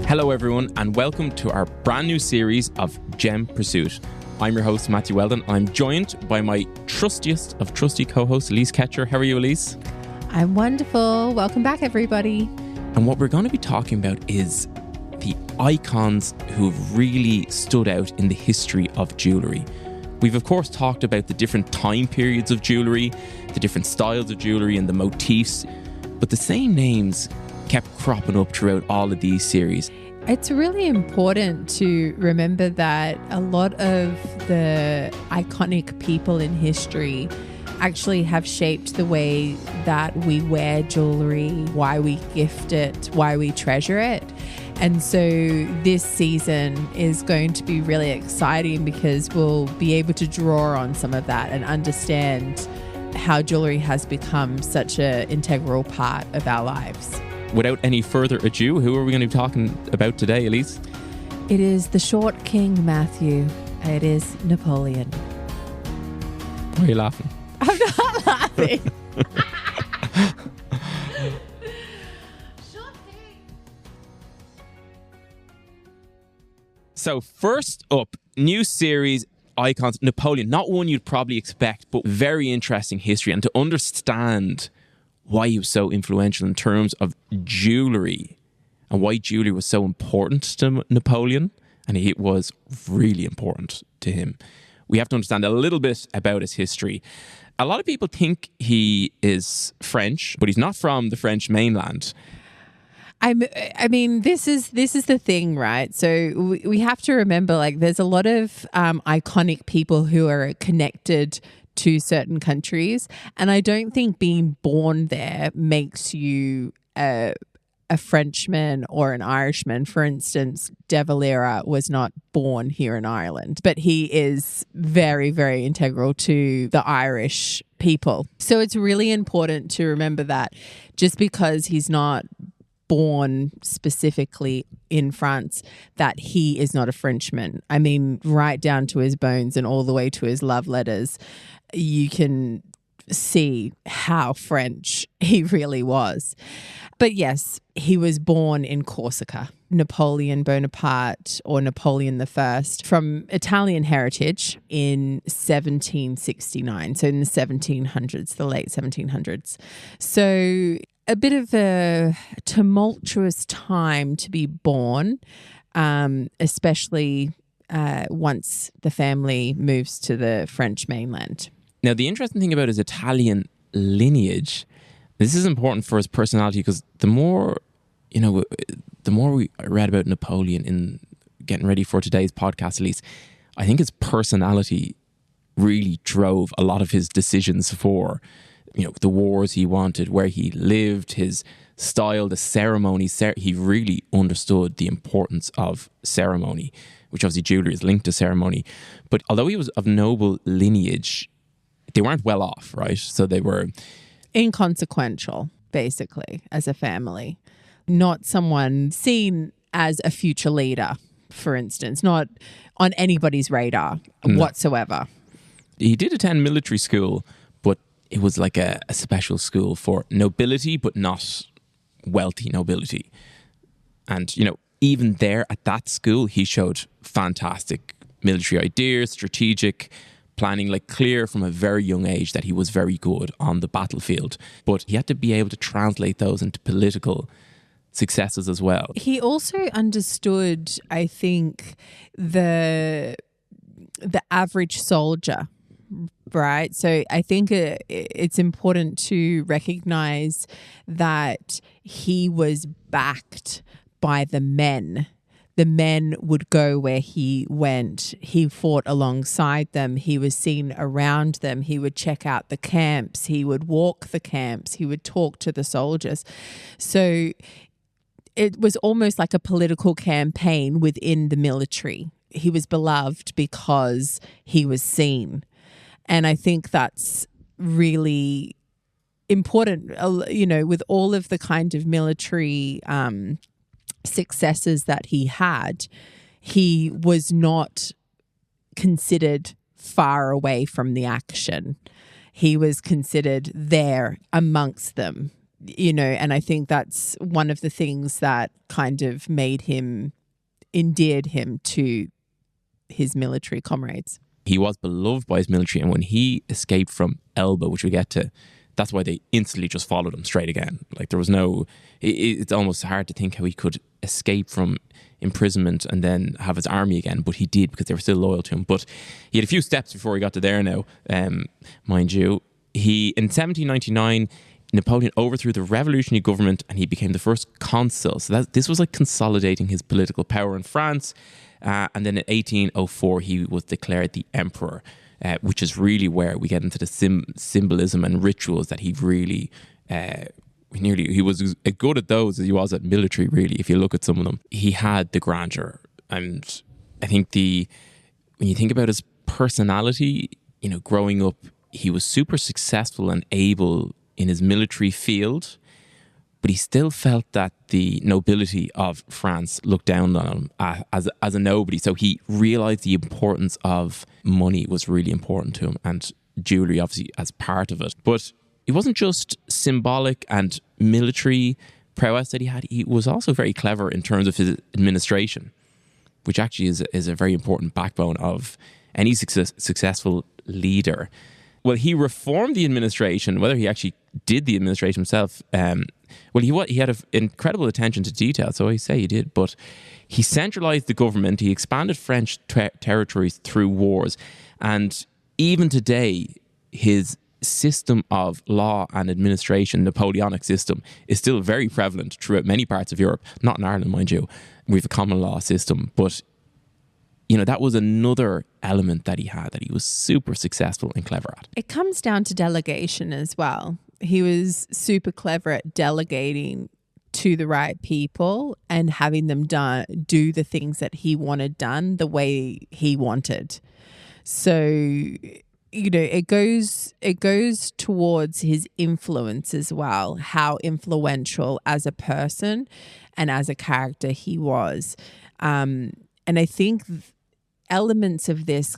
Hello everyone and welcome to our brand new series of Gem Pursuit. I'm your host Matthew Weldon. I'm joined by my trustiest of trusty co-hosts, Alyce Ketcher. How are you, Alyce? I'm wonderful. Welcome back, everybody. And what we're going to be talking about is the icons who have really stood out in the history of jewellery. We've of course talked about the different time periods of jewellery, the different styles of jewellery and the motifs, but the same names kept cropping up throughout all of these series. It's really important to remember that a lot of the iconic people in history actually have shaped the way that we wear jewellery, why we gift it, why we treasure it. And so this season is going to be really exciting because we'll be able to draw on some of that and understand how jewellery has become such an integral part of our lives. Without any further ado, who are we going to be talking about today, Alyce? It is the short king, Matthew. It is Napoleon. Why are you laughing? I'm not laughing. So first up, new series, Icons, Napoleon. Not one you'd probably expect, but very interesting history. And to understand why he was so influential in terms of jewellery and why jewellery was so important to Napoleon, and it was really important to him, we have to understand a little bit about his history. A lot of people think he is French, but he's not from the French mainland. I mean, this is the thing, right? So we have to remember, like, there's a lot of iconic people who are connected to certain countries, and I don't think being born there makes you a Frenchman or an Irishman. For instance, De Valera was not born here in Ireland, but he is very, very integral to the Irish people. So it's really important to remember that just because he's not born specifically in France, that he is not a Frenchman. I mean, right down to his bones and all the way to his love letters, you can see how French he really was. But yes, he was born in Corsica. Napoleon Bonaparte, or Napoleon I, from Italian heritage in 1769. So in the 1700s, the late 1700s. So a bit of a tumultuous time to be born, especially once the family moves to the French mainland. Now, the interesting thing about his Italian lineage, this is important for his personality, because the more we read about Napoleon in getting ready for today's podcast, Alyce, I think his personality really drove a lot of his decisions for, the wars he wanted, where he lived, his style, the ceremonies. He really understood the importance of ceremony, which obviously jewellery is linked to ceremony. But although he was of noble lineage, they weren't well off, right? So they were inconsequential, basically, as a family. Not someone seen as a future leader, for instance, not on anybody's radar whatsoever. He did attend military school, but it was like a special school for nobility, but not wealthy nobility. And, even there at that school, he showed fantastic military ideas, strategic planning, like clear from a very young age that he was very good on the battlefield. But he had to be able to translate those into political successes as well. He also understood, I think, the average soldier, right? So I think it's important to recognize that he was backed by the men. The men would go where he went. He fought alongside them. He was seen around them. He would check out the camps. He would walk the camps. He would talk to the soldiers. So it was almost like a political campaign within the military. He was beloved because he was seen. And I think that's really important, with all of the kind of military successes that he had. He was not considered far away from the action. he was considered there amongst them, and I think that's one of the things that kind of endeared him to his military comrades. He was beloved by his military, and when he escaped from Elba, which we get to, that's why they instantly just followed him straight again. Like there was no, it's almost hard to think how he could escape from imprisonment and then have his army again, but he did because they were still loyal to him. But he had a few steps before he got to there now, mind you. In 1799, Napoleon overthrew the revolutionary government and he became the first consul. So this was like consolidating his political power in France. And then in 1804, he was declared the emperor, which is really where we get into the symbolism and rituals that he really, he was as good at those as he was at military, really, if you look at some of them. He had the grandeur. And I think when you think about his personality, growing up, he was super successful and able in his military field, but he still felt that the nobility of France looked down on him as a nobody. So he realised the importance of money was really important to him, and jewellery obviously as part of it. But it wasn't just symbolic and military prowess that he had. He was also very clever in terms of his administration, which actually is a very important backbone of any successful leader. Well, he reformed the administration. Whether he actually did the administration himself, he had an incredible attention to detail, so I say he did, but he centralised the government, he expanded French territories through wars, and even today, his system of law and administration, Napoleonic system, is still very prevalent throughout many parts of Europe, not in Ireland, mind you. We have a common law system, but that was another element that he had that he was super successful and clever at. It comes down to delegation as well. He was super clever at delegating to the right people and having them do the things that he wanted done the way he wanted. So, it goes towards his influence as well, how influential as a person and as a character he was. And I think elements of this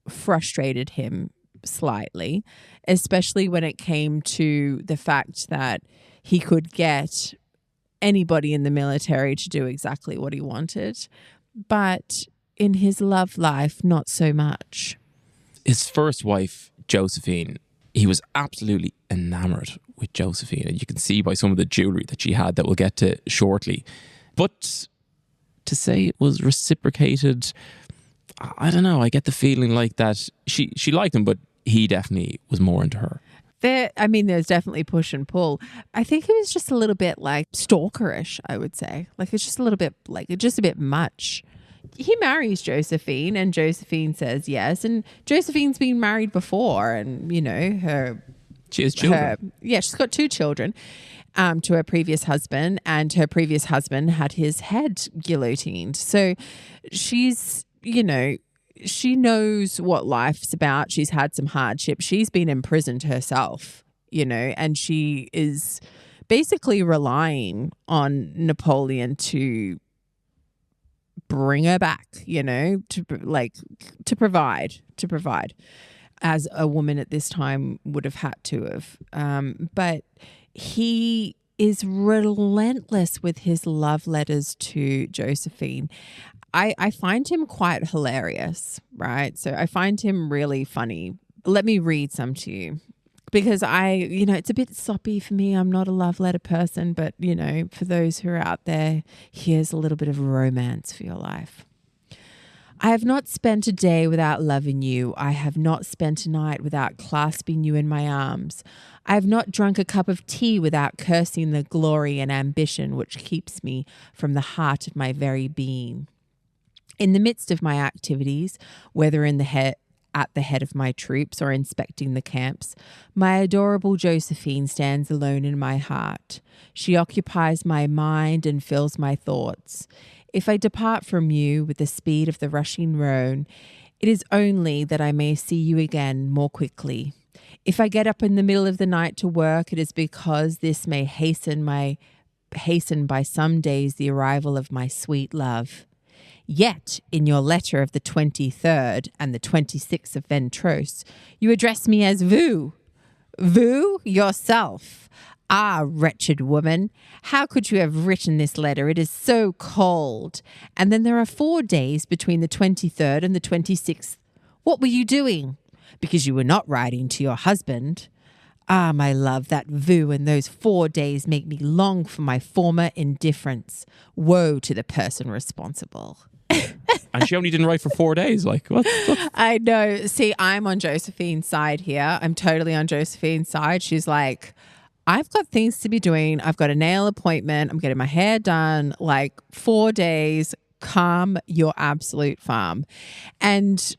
frustrated him slightly, especially when it came to the fact that he could get anybody in the military to do exactly what he wanted. But in his love life, not so much. His first wife, Josephine, he was absolutely enamored with Josephine. And you can see by some of the jewellery that she had that we'll get to shortly. But to say it was reciprocated, I don't know. I get the feeling like that she liked him, but he definitely was more into her. There's definitely push and pull. I think it was just a little bit like stalkerish, I would say. Like it's just a little bit just a bit much. He marries Josephine and Josephine says yes. And Josephine's been married before and, she has children. She's got 2 children to her previous husband, and her previous husband had his head guillotined. So she's, she knows what life's about. She's had some hardship. She's been imprisoned herself, and she is basically relying on Napoleon to bring her back, to provide as a woman at this time would have had to have. But he is relentless with his love letters to Josephine. I find him quite hilarious, right? So I find him really funny. Let me read some to you because it's a bit soppy for me. I'm not a love letter person, but, for those who are out there, here's a little bit of romance for your life. I have not spent a day without loving you. I have not spent a night without clasping you in my arms. I have not drunk a cup of tea without cursing the glory and ambition which keeps me from the heart of my very being. In the midst of my activities, whether at the head of my troops or inspecting the camps, my adorable Josephine stands alone in my heart. She occupies my mind and fills my thoughts. If I depart from you with the speed of the rushing Rhone, it is only that I may see you again more quickly. If I get up in the middle of the night to work, it is because this may hasten by some days the arrival of my sweet love. Yet, in your letter of the 23rd and the 26th of Ventros, you address me as vous. Vous yourself. Ah, wretched woman, how could you have written this letter? It is so cold. And then there are 4 days between the 23rd and the 26th. What were you doing? Because you were not writing to your husband. Ah, my love, that vous and those 4 days make me long for my former indifference. Woe to the person responsible. And she only didn't write for 4 days. Like, what? I know. See, I'm on Josephine's side here. I'm totally on Josephine's side. She's like, I've got things to be doing. I've got a nail appointment. I'm getting my hair done. Like 4 days, calm your absolute farm. And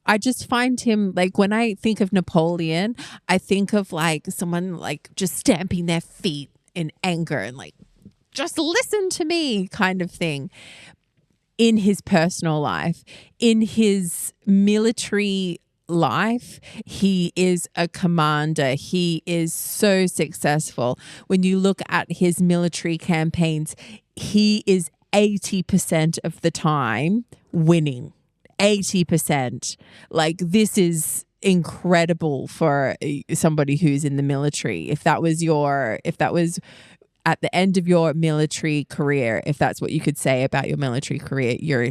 I just find him, like, when I think of Napoleon, I think of like someone like just stamping their feet in anger and like, just listen to me kind of thing. In his personal life, in his military life, he is a commander. He is so successful. When you look at his military campaigns, he is 80% of the time winning. 80%. Like, this is incredible for somebody who's in the military. If that was at the end of your military career, if that's what you could say about your military career, you're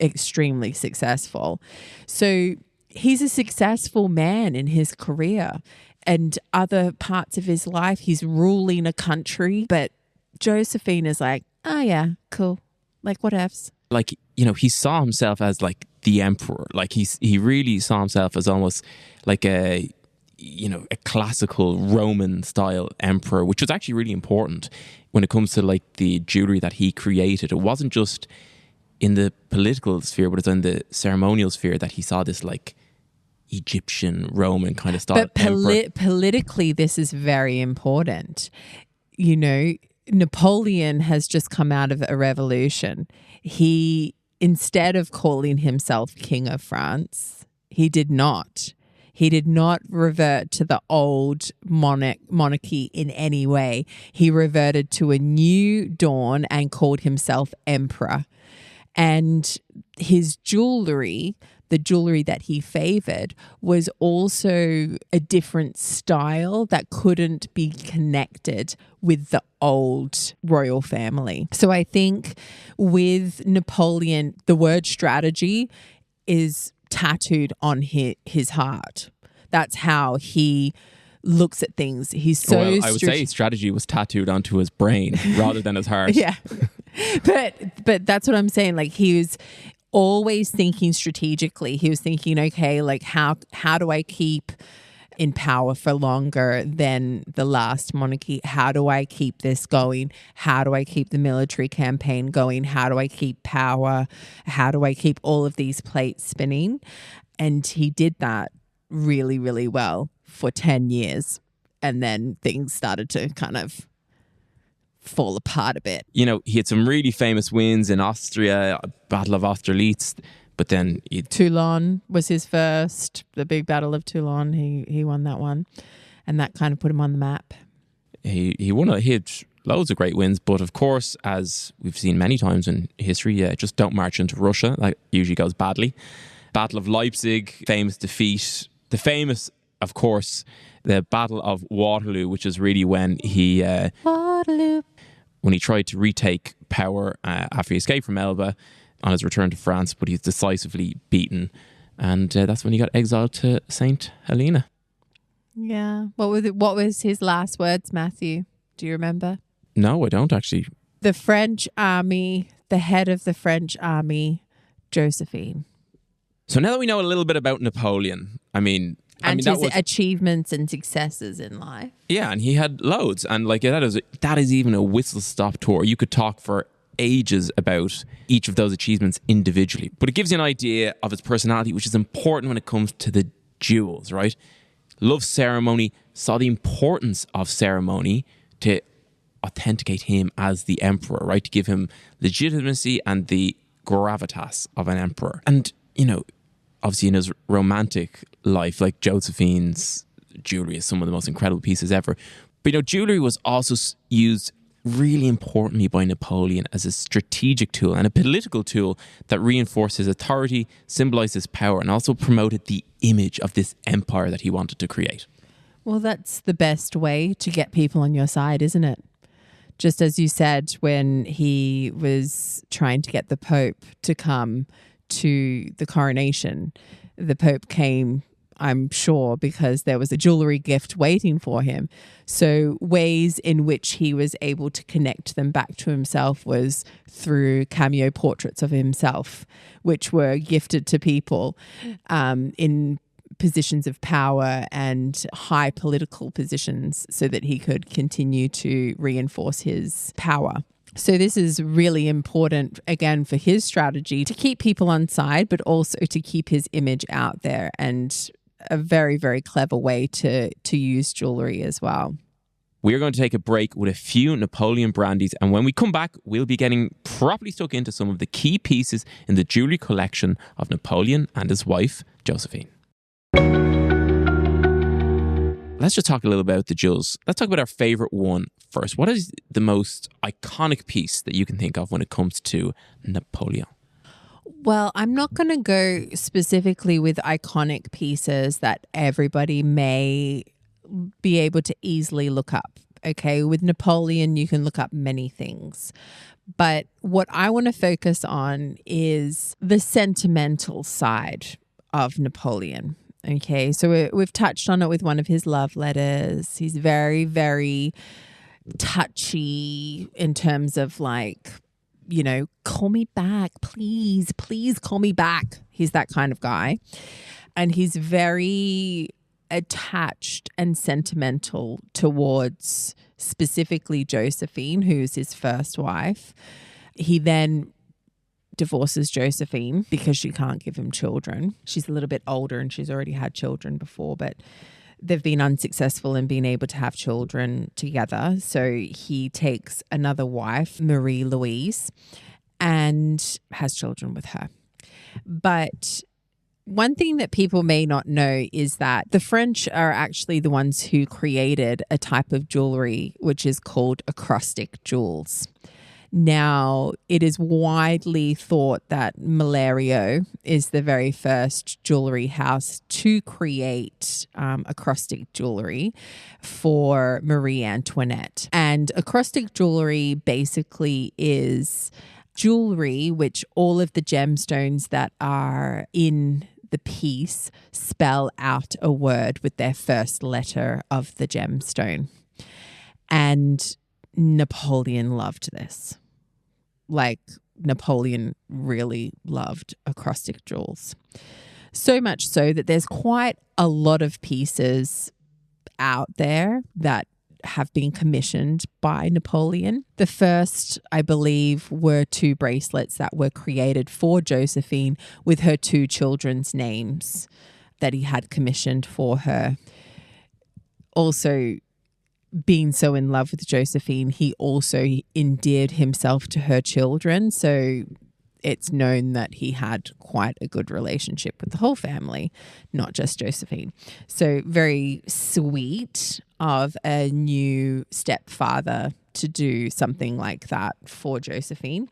extremely successful. So he's a successful man in his career, and other parts of his life, he's ruling a country. But Josephine is like, oh yeah, cool. Like, whatevs. Like, you know, he saw himself as like the emperor. Like he really saw himself as almost like a classical Roman style emperor, which was actually really important when it comes to like the jewelry that he created. It wasn't just in the political sphere, but it's in the ceremonial sphere that he saw this like Egyptian Roman kind of style. But politically, this is very important. You know, Napoleon has just come out of a revolution. He, instead of calling himself King of France, he did not. He did not revert to the old monarchy in any way. He reverted to a new dawn and called himself emperor. And his jewelry, the jewelry that he favored, was also a different style that couldn't be connected with the old royal family. So I think with Napoleon, the word strategy is tattooed on his heart. That's how he looks at things. He's so I would say strategy was tattooed onto his brain rather than his heart. Yeah. But that's what I'm saying. Like, he was always thinking strategically. He was thinking, okay, like how do I keep in power for longer than the last monarchy? How do I keep this going? How do I keep the military campaign going? How do I keep power? How do I keep all of these plates spinning? And he did that really, really well for 10 years. And then things started to kind of fall apart a bit. You know, he had some really famous wins in Austria, Battle of Austerlitz, but then Toulon was his first, the big Battle of Toulon. He won that one, and that kind of put him on the map. He had loads of great wins, but of course, as we've seen many times in history, just don't march into Russia. That usually goes badly. Battle of Leipzig, famous defeat. The famous, of course, the Battle of Waterloo, which is really when he when he tried to retake power after he escaped from Elba on his return to France, but he's decisively beaten. And that's when he got exiled to St. Helena. Yeah. What was his last words, Matthew? Do you remember? No, I don't actually. The French army, the head of the French army, Josephine. So now that we know a little bit about Napoleon, his achievements and successes in life. Yeah, and he had loads. And like that is even a whistle-stop tour. You could talk for ages about each of those achievements individually. But it gives you an idea of his personality, which is important when it comes to the jewels, right? Loved ceremony, saw the importance of ceremony to authenticate him as the emperor, right? To give him legitimacy and the gravitas of an emperor. And, you know, obviously in his romantic life, like Josephine's jewelry is some of the most incredible pieces ever. But, you know, jewelry was also used really importantly by Napoleon as a strategic tool and a political tool that reinforces authority, symbolizes power, and also promoted the image of this empire that he wanted to create. Well, that's the best way to get people on your side, isn't it? Just as you said, when he was trying to get the Pope to come to the coronation, the Pope came, I'm sure, because there was a jewellery gift waiting for him. So ways in which he was able to connect them back to himself was through cameo portraits of himself, which were gifted to people in positions of power and high political positions so that he could continue to reinforce his power. So this is really important, again, for his strategy to keep people on side, but also to keep his image out there, and a very, very clever way to use jewellery as well. We're going to take a break with a few Napoleon brandies, and when we come back, we'll be getting properly stuck into some of the key pieces in the jewellery collection of Napoleon and his wife, Josephine. Let's just talk a little about the jewels. Let's talk about our favourite one first. What is the most iconic piece that you can think of when it comes to Napoleon? Well, I'm not going to go specifically with iconic pieces that everybody may be able to easily look up. Okay, with Napoleon, you can look up many things. But what I want to focus on is the sentimental side of Napoleon. Okay, so we've touched on it with one of his love letters. He's very, very touchy in terms of like, you know, call me back, please, please call me back. He's that kind of guy. And he's very attached and sentimental towards specifically Josephine, who's his first wife. He then divorces Josephine because she can't give him children. She's a little bit older and she's already had children before, but they've been unsuccessful in being able to have children together. So he takes another wife, Marie-Louise, and has children with her. But one thing that people may not know is that the French are actually the ones who created a type of jewellery which is called acrostic jewels. Now, it is widely thought that Malario is the very first jewellery house to create acrostic jewellery for Marie Antoinette. And acrostic jewellery basically is jewellery which all of the gemstones that are in the piece spell out a word with their first letter of the gemstone. And Napoleon loved this. Like, Napoleon really loved acrostic jewels. So much so that there's quite a lot of pieces out there that have been commissioned by Napoleon. The first, I believe, were 2 bracelets that were created for Josephine with her 2 children's names that he had commissioned for her. Also, being so in love with Josephine, he also endeared himself to her children. So it's known that he had quite a good relationship with the whole family, not just Josephine. So very sweet of a new stepfather to do something like that for Josephine.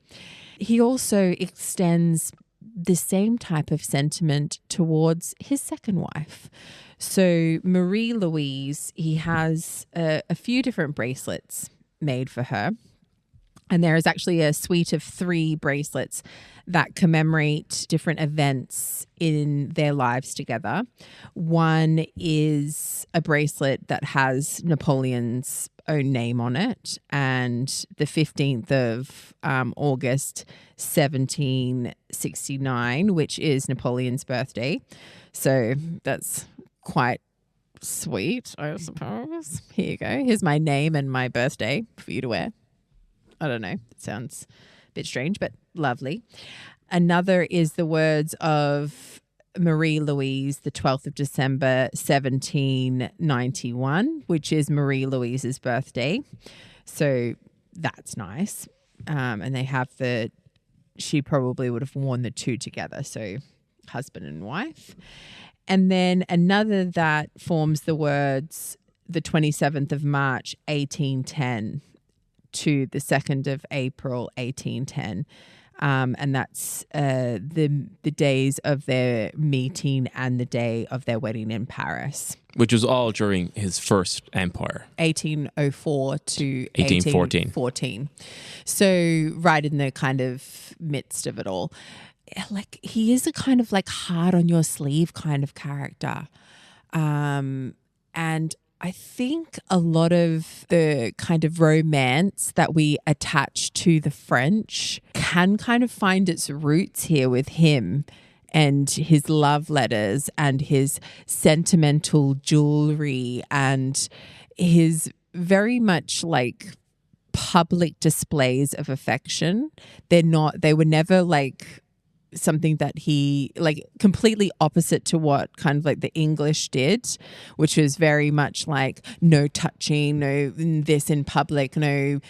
He also extends the same type of sentiment towards his second wife. So Marie-Louise, he has a few different bracelets made for her. And there is actually a suite of 3 bracelets that commemorate different events in their lives together. One is a bracelet that has Napoleon's own name on it, and the 15th of August 1769, which is Napoleon's birthday. So that's quite sweet, I suppose. Here you go. Here's my name and my birthday for you to wear. I don't know. It sounds a bit strange, but lovely. Another is the words of Marie-Louise, the 12th of December, 1791, which is Marie-Louise's birthday. So that's nice. And they have she probably would have worn the 2 together. So husband and wife. And then another that forms the words, the 27th of March, 1810. to the 2nd of April, 1810. And that's the days of their meeting and the day of their wedding in Paris. Which was all during his first empire. 1804 to 1814. So right in the kind of midst of it all. Like, he is a kind of like hard on your sleeve kind of character. And I think a lot of the kind of romance that we attach to the French can kind of find its roots here with him and his love letters and his sentimental jewelry and his very much like public displays of affection. They were never like something that he like completely opposite to what kind of like the English did, which was very much like no touching, no this in public, no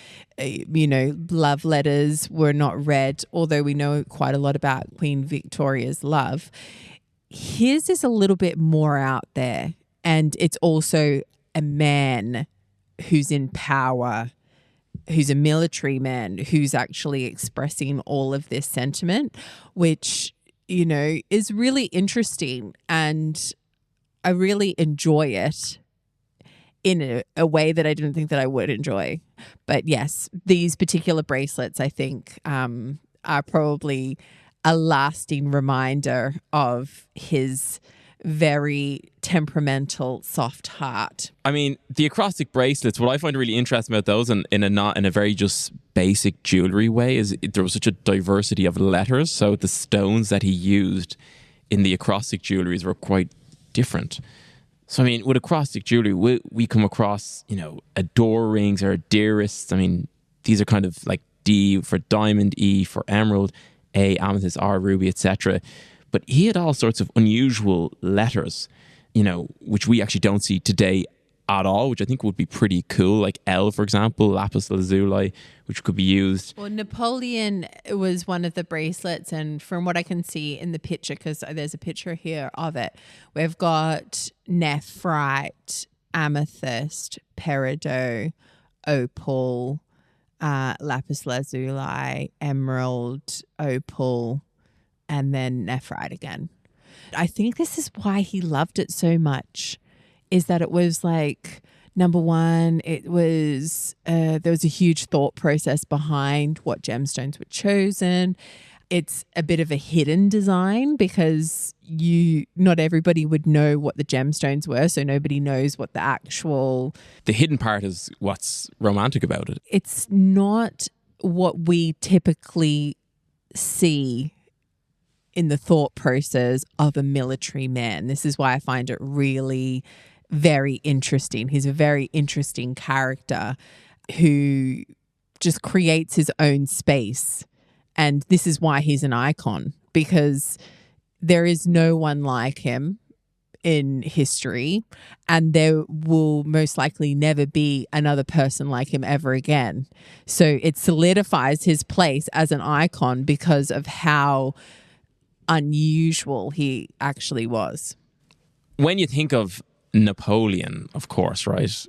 love letters were not read, although we know quite a lot about Queen Victoria's love. His is a little bit more out there, and it's also a man who's in power, who's a military man, who's actually expressing all of this sentiment, which, is really interesting. And I really enjoy it in a way that I didn't think that I would enjoy. But yes, these particular bracelets, I think, are probably a lasting reminder of his very temperamental, soft heart. I mean, the acrostic bracelets, what I find really interesting about those, and in a very just basic jewelry way, is there was such a diversity of letters. So the stones that he used in the acrostic jewelries were quite different. So I mean, with acrostic jewelry, we come across, adore rings or dearests. I mean, these are kind of like D for diamond, E for emerald, A, amethyst, R, ruby, etc. But he had all sorts of unusual letters, which we actually don't see today at all, which I think would be pretty cool. Like L, for example, lapis lazuli, which could be used. Well, Napoleon was one of the bracelets. And from what I can see in the picture, because there's a picture here of it, we've got nephrite, amethyst, peridot, opal, lapis lazuli, emerald, opal, and then nephrite again. I think this is why he loved it so much, is that it was like, number one, it was there was a huge thought process behind what gemstones were chosen. It's a bit of a hidden design because not everybody would know what the gemstones were, so nobody knows what the actual... The hidden part is what's romantic about it. It's not what we typically see in the thought process of a military man. This is why I find it really very interesting. He's a very interesting character who just creates his own space. And this is why he's an icon, because there is no one like him in history, and there will most likely never be another person like him ever again. So it solidifies his place as an icon because of how unusual he actually was. When you think of Napoleon, of course, right,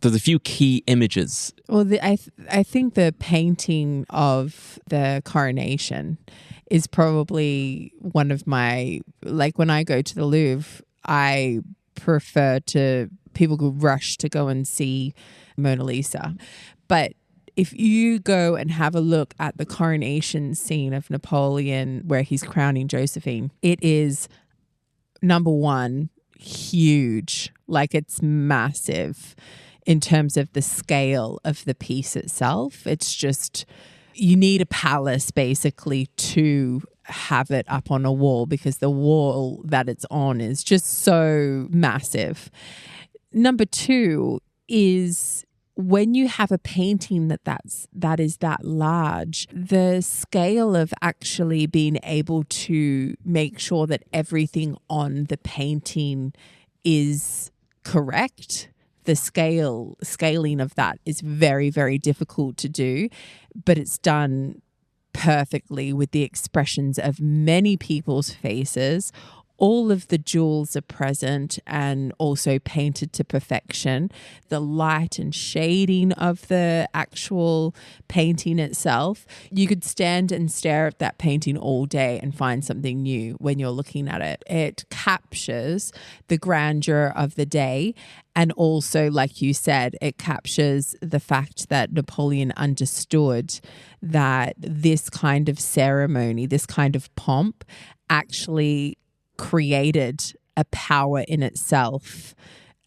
there's a few key images. Well, I think the painting of the coronation is probably one of my, like when I go to the Louvre, I prefer people who rush to go and see Mona Lisa. But if you go and have a look at the coronation scene of Napoleon where he's crowning Josephine, it is, number one, huge. Like, it's massive in terms of the scale of the piece itself. It's just, you need a palace basically to have it up on a wall because the wall that it's on is just so massive. Number two is, when you have a painting that is that large, the scale of actually being able to make sure that everything on the painting is correct, the scaling of that is very, very difficult to do, but it's done perfectly with the expressions of many people's faces, All of the jewels are present and also painted to perfection. The light and shading of the actual painting itself. You could stand and stare at that painting all day and find something new when you're looking at it. It captures the grandeur of the day. And also, like you said, it captures the fact that Napoleon understood that this kind of ceremony, this kind of pomp actually created a power in itself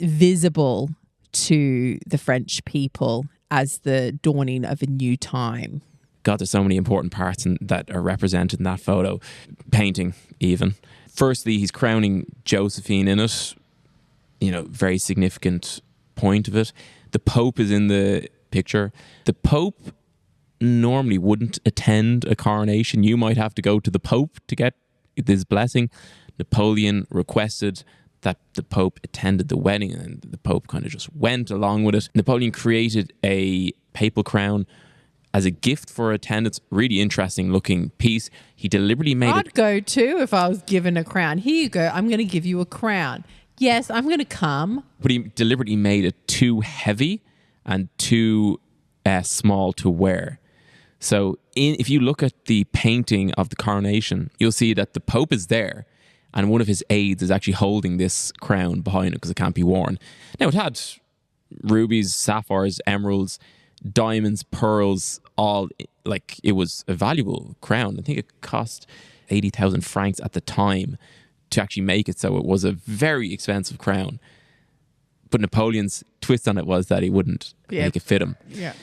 visible to the French people as the dawning of a new time. God, there's so many important parts that are represented in that photo. Painting, even. Firstly, he's crowning Josephine in it. You know, very significant point of it. The Pope is in the picture. The Pope normally wouldn't attend a coronation. You might have to go to the Pope to get this blessing. Napoleon requested that the Pope attended the wedding, and the Pope kind of just went along with it. Napoleon created a papal crown as a gift for attendance. Really interesting looking piece. He deliberately made I'd go too if I was given a crown. Here you go. I'm going to give you a crown. Yes, I'm going to come. But he deliberately made it too heavy and too small to wear. So if you look at the painting of the coronation, you'll see that the Pope is there and one of his aides is actually holding this crown behind it because it can't be worn. Now, it had rubies, sapphires, emeralds, diamonds, pearls, all, like, it was a valuable crown. I think it cost 80,000 francs at the time to actually make it, so it was a very expensive crown. But Napoleon's twist on it was that he wouldn't make it fit him. Yeah.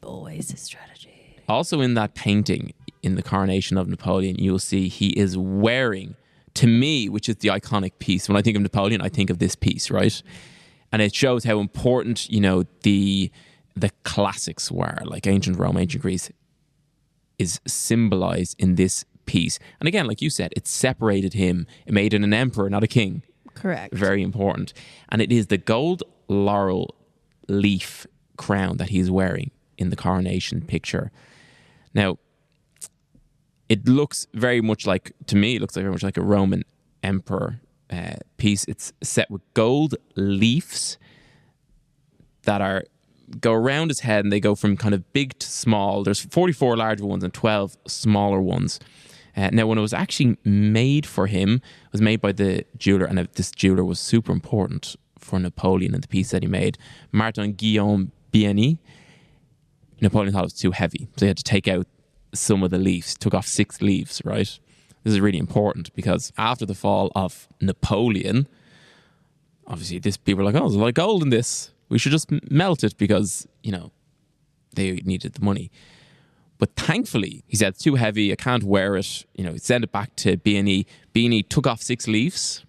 Always a strategy. Also in that painting, in the coronation of Napoleon, you'll see he is wearing, to me, which is the iconic piece. When I think of Napoleon, I think of this piece, right? And it shows how important, you know, the classics were, like ancient Rome, ancient Greece, is symbolized in this piece. And again, like you said, it separated him. It made him an emperor, not a king. Correct. Very important. And it is the gold laurel leaf crown that he's wearing in the coronation picture. Now, it looks very much like, to me, it looks very much like a Roman emperor piece. It's set with gold leaves that go around his head, and they go from kind of big to small. There's 44 larger ones and 12 smaller ones. Now, when it was actually made for him, it was made by the jeweler, and this jeweler was super important for Napoleon and the piece that he made, Martin Guillaume Bieny. Napoleon thought it was too heavy, so he had to take out some of the leaves, took off 6 leaves, right? This is really important because after the fall of Napoleon, obviously people were like, oh, there's a lot of gold in this. We should just melt it because, you know, they needed the money. But thankfully, he said, it's too heavy, I can't wear it. You know, he sent it back to Bieny. Bieny took off 6 leaves.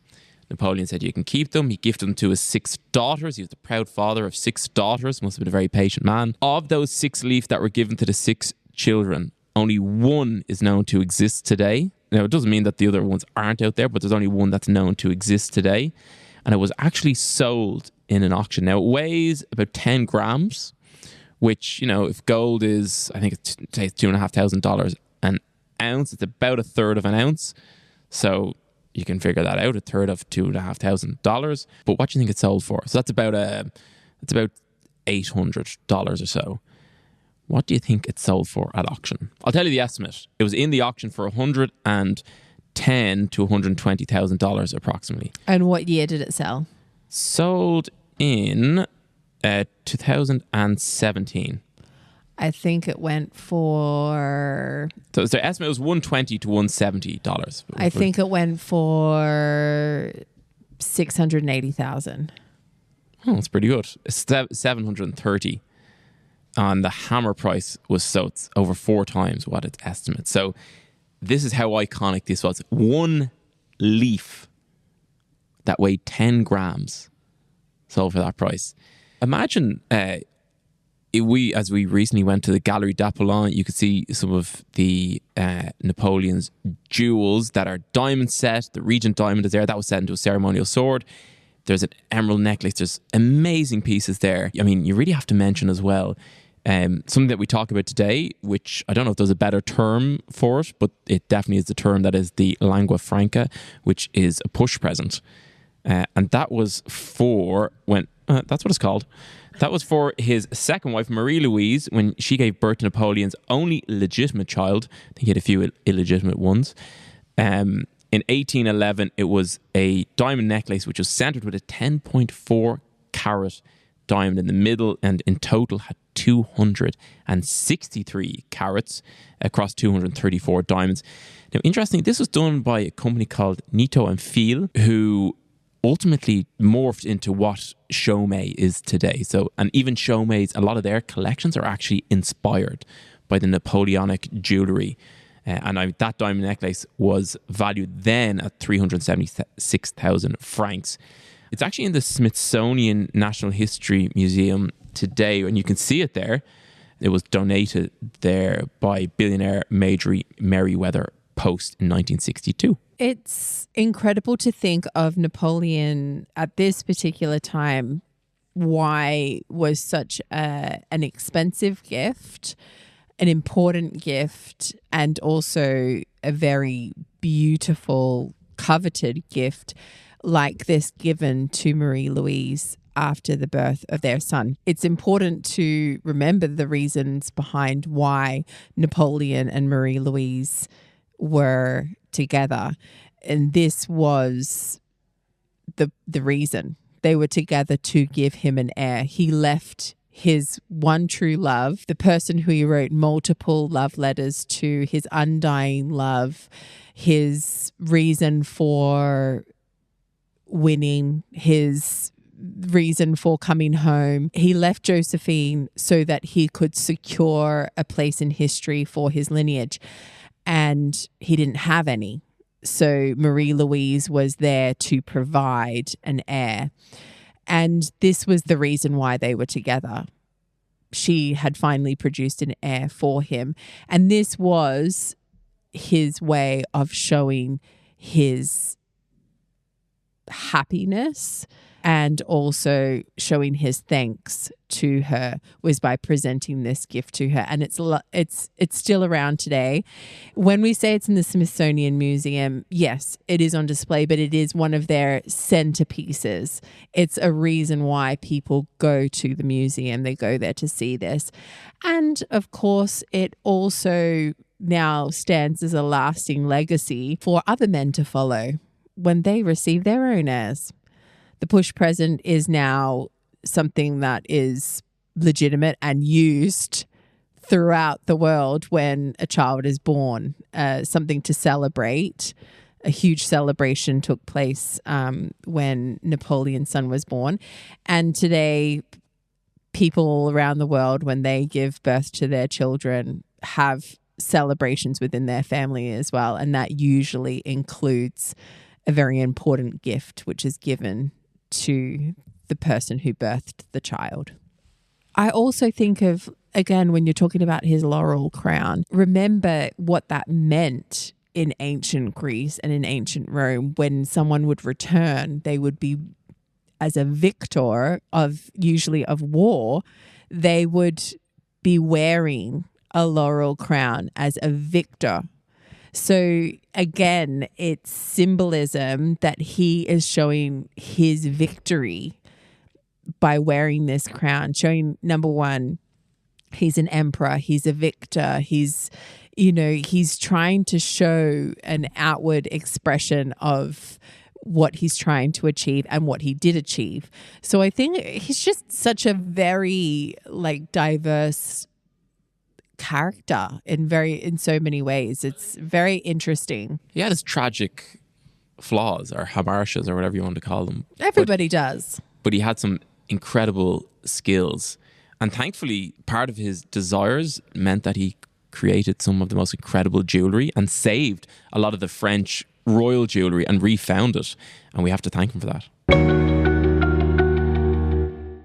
Napoleon said, you can keep them. He gifted them to his 6 daughters. He was the proud father of 6 daughters. Must have been a very patient man. Of those 6 leaves that were given to the 6 children, only 1 is known to exist today. Now, it doesn't mean that the other ones aren't out there, but there's only 1 that's known to exist today. And it was actually sold in an auction. Now, it weighs about 10 grams, which, you know, if gold is, I think it's $2,500 an ounce, it's about 1/3 of an ounce. So you can figure that out, 1/3 of $2,500. But what do you think it's sold for? So that's about $800 or so. What do you think it sold for at auction? I'll tell you the estimate. It was in the auction for $110,000 to $120,000 approximately. And what year did it sell? Sold in 2017. I think it went for... So the estimate was $120,000 to $170. I think it went for $680,000. Oh, that's pretty good. $730. And the hammer price was, so it's over 4 times what its estimate. So this is how iconic this was. 1 leaf that weighed 10 grams sold for that price. Imagine as we recently went to the Galerie d'Apollon, you could see some of the Napoleon's jewels that are diamond set. The Regent diamond is there. That was set into a ceremonial sword. There's an emerald necklace. There's amazing pieces there. I mean, you really have to mention as well Something that we talk about today, which I don't know if there's a better term for it, but it definitely is the term that is the lingua franca, which is a push present. And that was for that's what it's called. That was for his second wife, Marie-Louise, when she gave birth to Napoleon's only legitimate child. I think he had a few illegitimate ones. In 1811, it was a diamond necklace, which was centered with a 10.4 carat diamond in the middle, and in total had 263 carats across 234 diamonds. Now, interestingly, this was done by a company called Nito and Feel, who ultimately morphed into what Chaumet is today. So, and even Chaumet's, a lot of their collections are actually inspired by the Napoleonic jewellery. That diamond necklace was valued then at 376,000 francs. It's actually in the Smithsonian Natural History Museum today, and you can see it there. It was donated there by billionaire Meriwether Post in 1962. It's incredible to think of Napoleon at this particular time, why was such an expensive gift, an important gift, and also a very beautiful, coveted gift like this given to Marie-Louise after the birth of their son. It's important to remember the reasons behind why Napoleon and Marie-Louise were together. And this was the reason. They were together to give him an heir. He left his one true love, the person who he wrote multiple love letters to, his undying love, his reason for winning, his reason for coming home. He left Josephine so that he could secure a place in history for his lineage. And he didn't have any. So Marie-Louise was there to provide an heir. And this was the reason why they were together. She had finally produced an heir for him. And this was his way of showing his happiness and also showing his thanks to her, was by presenting this gift to her. And it's still around today. When we say it's in the Smithsonian Museum, yes, it is on display, but it is one of their centerpieces. It's a reason why people go to the museum. They go there to see this. And of course, it also now stands as a lasting legacy for other men to follow when they receive their own heirs. The push present is now something that is legitimate and used throughout the world when a child is born, something to celebrate. A huge celebration took place when Napoleon's son was born. And today, people all around the world, when they give birth to their children, have celebrations within their family as well. And that usually includes a very important gift, which is given to the person who birthed the child. I also think of, again, when you're talking about his laurel crown, remember what that meant in ancient Greece and in ancient Rome. When someone would return, they would be, as a victor of usually of war, they would be wearing a laurel crown as a victor. So again, it's symbolism that he is showing his victory by wearing this crown, showing, number one, he's an emperor, he's a victor, he's trying to show an outward expression of what he's trying to achieve and what he did achieve. So I think he's just such a very diverse character in so many ways. It's very interesting. He had his tragic flaws, or hamartias, or whatever you want to call them. Everybody does. But he had some incredible skills. And thankfully, part of his desires meant that he created some of the most incredible jewellery and saved a lot of the French royal jewellery and refound it. And we have to thank him for that.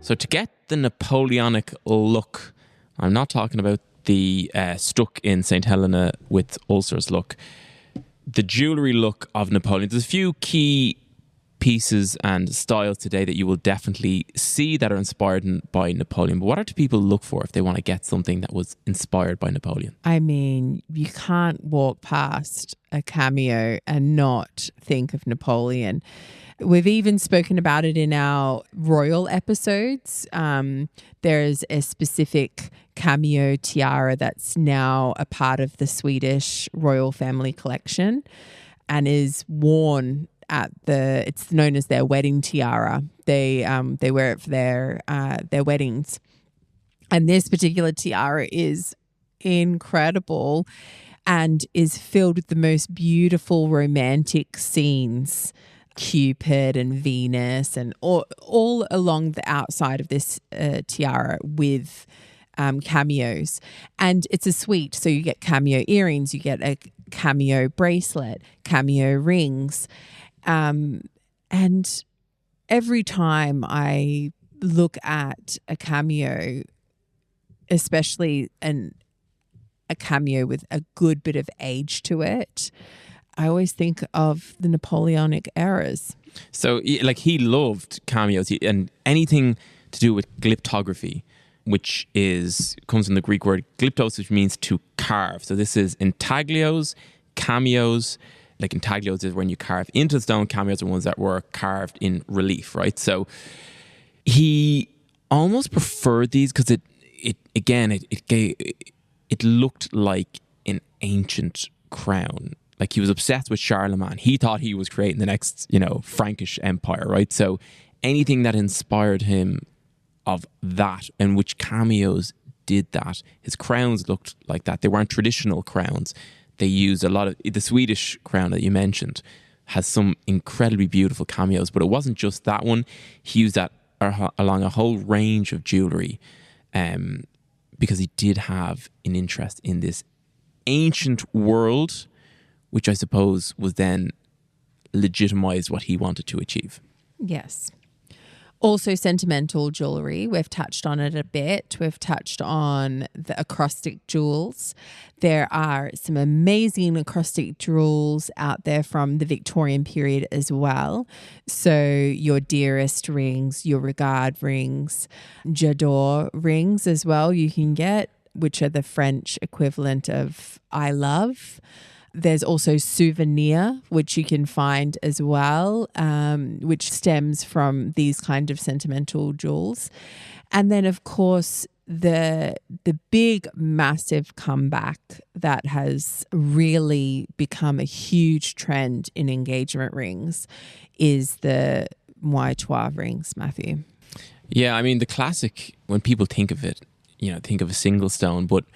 So to get the Napoleonic look, I'm not talking about the stuck in St. Helena with ulcers look. The jewellery look of Napoleon. There's a few key pieces and styles today that you will definitely see that are inspired by Napoleon. But what do people look for if they want to get something that was inspired by Napoleon? I mean, you can't walk past a cameo and not think of Napoleon. We've even spoken about it in our royal episodes. There's a specific cameo tiara that's now a part of the Swedish royal family collection and is worn it's known as their wedding tiara. They wear it for their weddings. And this particular tiara is incredible and is filled with the most beautiful romantic scenes. Cupid and Venus and all along the outside of this tiara with cameos. And it's a suite. So you get cameo earrings, you get a cameo bracelet, cameo rings. And every time I look at a cameo, especially a cameo with a good bit of age to it, I always think of the Napoleonic eras. So like he loved cameos and anything to do with glyptography, which comes from the Greek word glyptos, which means to carve. So this is intaglios, cameos. Like intaglios is when you carve into the stone. Cameos are ones that were carved in relief, right? So he almost preferred these because it looked like an ancient crown. Like he was obsessed with Charlemagne. He thought he was creating the next, Frankish empire, right? So anything that inspired him of that, and which cameos did that. His crowns looked like that. They weren't traditional crowns. They used a lot of the Swedish crown that you mentioned has some incredibly beautiful cameos, but it wasn't just that one. He used that along a whole range of jewelry, because he did have an interest in this ancient world, which I suppose was then legitimized what he wanted to achieve. Yes. Also sentimental jewellery. We've touched on it a bit. We've touched on the acrostic jewels. There are some amazing acrostic jewels out there from the Victorian period as well. So your dearest rings, your regard rings, j'adore rings as well you can get, which are the French equivalent of I love. There's also souvenir, which you can find as well, which stems from these kind of sentimental jewels. And then, of course, the big, massive comeback that has really become a huge trend in engagement rings is the moire rings, Matthew. Yeah, I mean, the classic, when people think of it, think of a single stone, but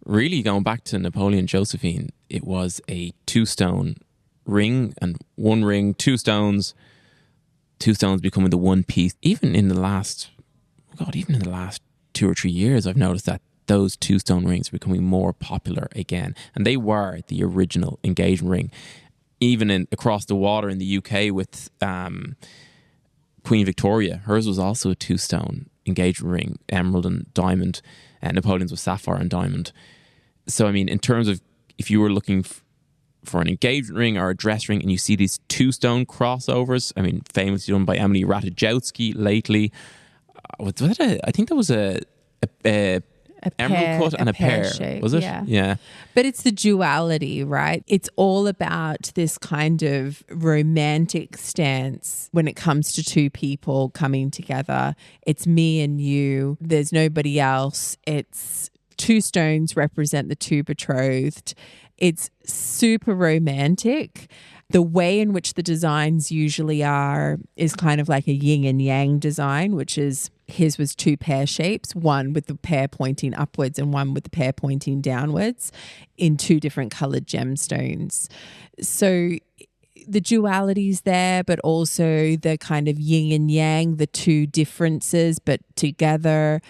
really going back to Napoleon Josephine, it was a 2-stone ring and one ring, 2 stones becoming the one piece. Even in the last 2 or 3 years, I've noticed that those 2-stone rings are becoming more popular again. And they were the original engagement ring. Even across the water in the UK with Queen Victoria, hers was also a 2-stone engagement ring, emerald and diamond. Napoleon's was sapphire and diamond. So, I mean, in terms of if you were looking for an engagement ring or a dress ring and you see these 2-stone crossovers, I mean, famously done by Emily Ratajkowski lately. I think that was a emerald cut and a pear shape, was it? Yeah. But it's the duality, right? It's all about this kind of romantic stance when it comes to 2 people coming together. It's me and you. There's nobody else. It's 2 stones represent the 2 betrothed. It's super romantic. The way in which the designs usually are is kind of like a yin and yang design, which is his was 2 pear shapes, one with the pear pointing upwards and one with the pear pointing downwards in 2 different colored gemstones. So the duality's there, but also the kind of yin and yang, the 2 differences, but together,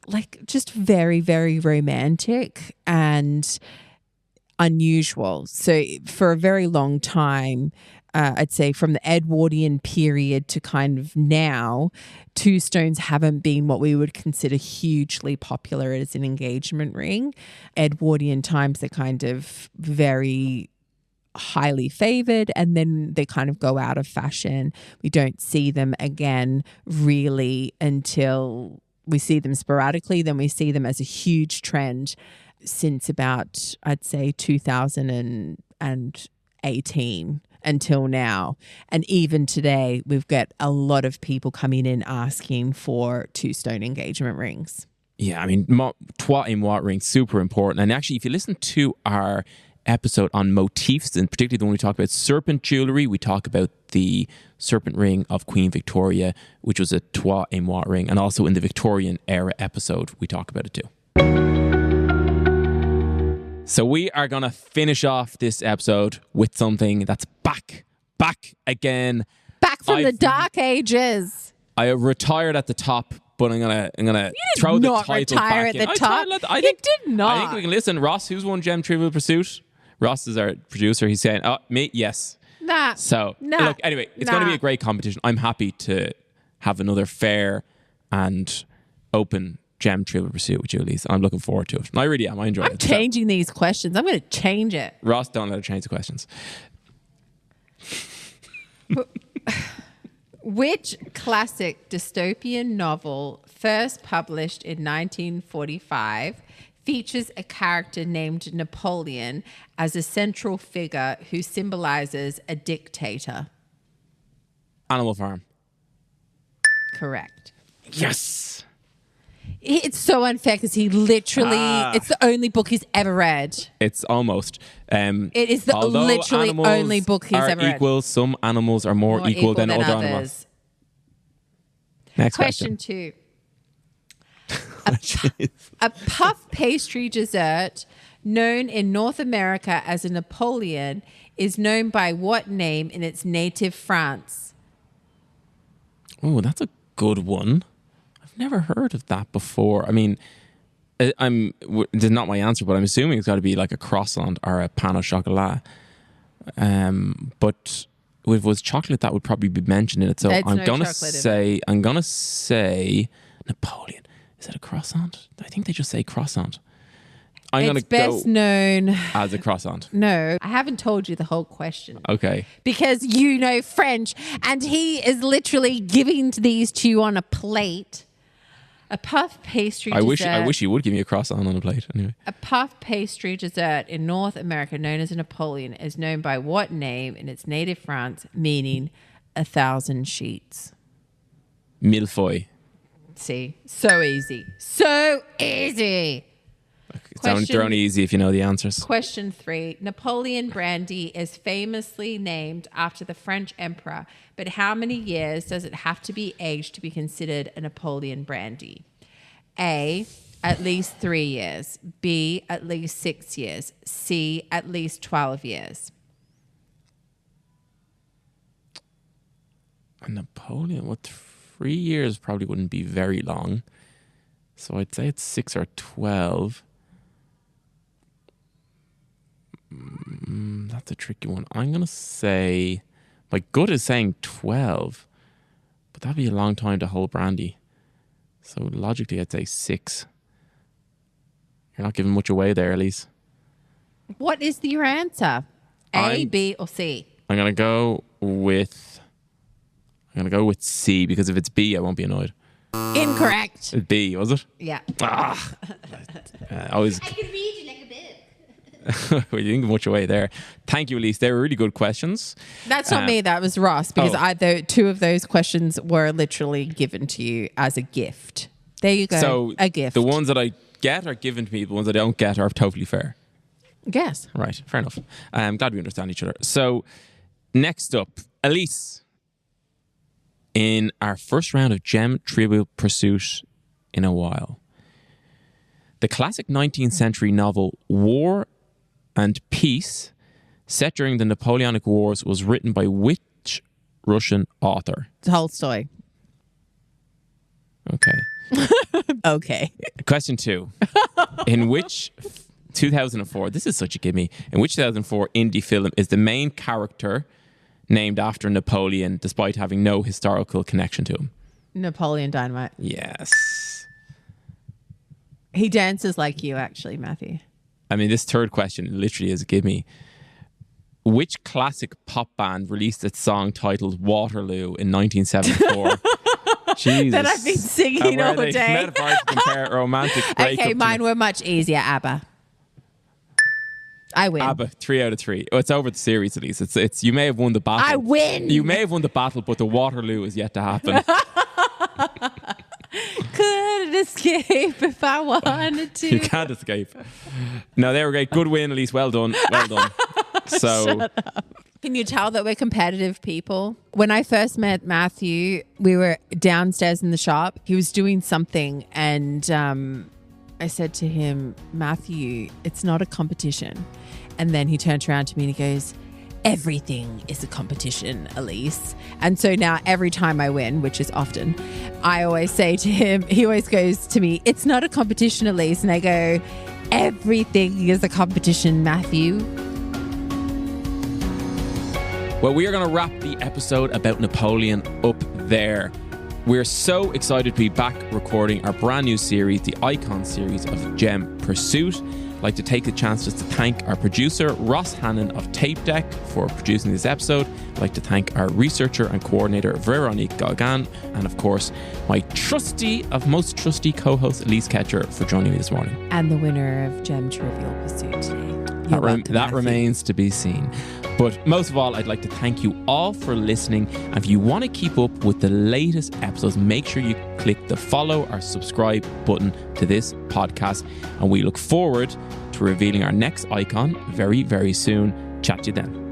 like just very, very romantic and unusual. So for a very long time, I'd say from the Edwardian period to kind of now, 2 stones haven't been what we would consider hugely popular as an engagement ring. Edwardian times, they're kind of very highly favored, and then they kind of go out of fashion. We don't see them again really until we see them sporadically. Then we see them as a huge trend since about, I'd say, 2018 until now. And even today, we've got a lot of people coming in asking for 2-stone engagement rings. Yeah, I mean, twat in what ring, super important. And actually, if you listen to our episode on motifs, and particularly the one we talk about serpent jewellery, we talk about the serpent ring of Queen Victoria, which was a twat in what ring. And also in the Victorian era episode, we talk about it too. So we are going to finish off this episode with something that's back again. Back from the dark ages. I retired at the top, but I'm gonna throw the title back in. You did not. I think we can listen. Ross, who's won Gem Trivial Pursuit? Ross is our producer. He's saying, "Oh, me, yes." Nah. So look, anyway, it's going to be a great competition. I'm happy to have another fair and open Gem Trivial Pursuit with you, Alyce. I'm looking forward to it. And I really am. I enjoy it. I'm changing these questions. I'm going to change it. Ross, don't let her change the questions. Which classic dystopian novel, first published in 1945, features a character named Napoleon as a central figure who symbolizes a dictator? Animal Farm. Correct. Yes. It's so unfair because he literally, it's the only book he's ever read. It's almost. It is the literally only book he's ever read. Some animals are more equal than other animals. Next question 2. A puff pastry dessert known in North America as a Napoleon is known by what name in its native France? Oh, that's a good one. Never heard of that before. I mean, this is not my answer, but I'm assuming it's got to be like a croissant or a pain au chocolat. But if it was chocolate, that would probably be mentioned in it. So I'm gonna say Napoleon. Is it a croissant? I think they just say croissant. It's best known as a croissant. No, I haven't told you the whole question. Okay. Because you know French, and he is literally giving these to you on a plate. A puff pastry dessert. I wish you would give me a croissant on a plate. Anyway. A puff pastry dessert in North America known as a Napoleon is known by what name in its native France, meaning 1,000 sheets? Millefeuille. See? So easy. So easy. They're only easy if you know the answers. Question 3. Napoleon brandy is famously named after the French emperor, but how many years does it have to be aged to be considered a Napoleon brandy? A, at least 3 years. B, at least 6 years. C, at least 12 years. A Napoleon, 3 years probably wouldn't be very long. So I'd say it's 6 or 12. That's a tricky one. I'm going to say, my gut is saying 12, but that'd be a long time to hold brandy. So logically, I'd say 6. You're not giving much away there, Alyce. What is your answer? A, B, or C? I'm going to go with C, because if it's B, I won't be annoyed. Incorrect. It's B, was it? Yeah. I can read you like a book. We didn't give much away there. Thank you, Alyce. They were really good questions. That's not me. That was Ross, because two of those questions were literally given to you as a gift. There you go. So a gift. The ones that I get are given to me. The ones I don't get are totally fair. Yes. Right. Fair enough. I'm glad we understand each other. So next up, Alyce. In our first round of Gem Trivial Pursuit in a while, the classic 19th century novel War and Peace, set during the Napoleonic Wars, was written by which Russian author? Tolstoy. Okay. Okay. Question 2. In which 2004, this is such a gimme, in which 2004 indie film is the main character named after Napoleon despite having no historical connection to him? Napoleon Dynamite. Yes. He dances like you, actually, Matthew. I mean, this third question literally is a gimme. Which classic pop band released its song titled Waterloo in 1974? Jesus. That I've been singing all day. Metaphors to compare a romantic breakup. Okay, mine were much easier. ABBA. I win. ABBA, 3 out of 3. Oh, it's over the series, at least. It's you may have won the battle. I win. You may have won the battle, but the Waterloo is yet to happen. Couldn't escape if I wanted to. You can't escape. No, they were great. Good win, Alyce. Well done. Well done. So, can you tell that we're competitive people? When I first met Matthew, we were downstairs in the shop. He was doing something and I said to him, Matthew, it's not a competition. And then he turned around to me and he goes, everything is a competition, Alyce. And so now every time I win, which is often, I always say to him, he always goes to me, it's not a competition, Alyce. And I go, everything is a competition, Matthew. Well, we are going to wrap the episode about Napoleon up there. We're so excited to be back recording our brand new series, the Icon series of Gem Pursuit. I'd like to take the chance just to thank our producer, Ross Hannon of Tape Deck, for producing this episode. I'd like to thank our researcher and coordinator, Veronique Galgan, and of course, my most trusty co-host, Alyce Ketcher, for joining me this morning. And the winner of Gem Trivial Pursuit today. That remains to be seen. But most of all, I'd like to thank you all for listening. And if you want to keep up with the latest episodes, make sure you click the follow or subscribe button to this podcast. And we look forward to revealing our next icon very, very soon. Chat to you then.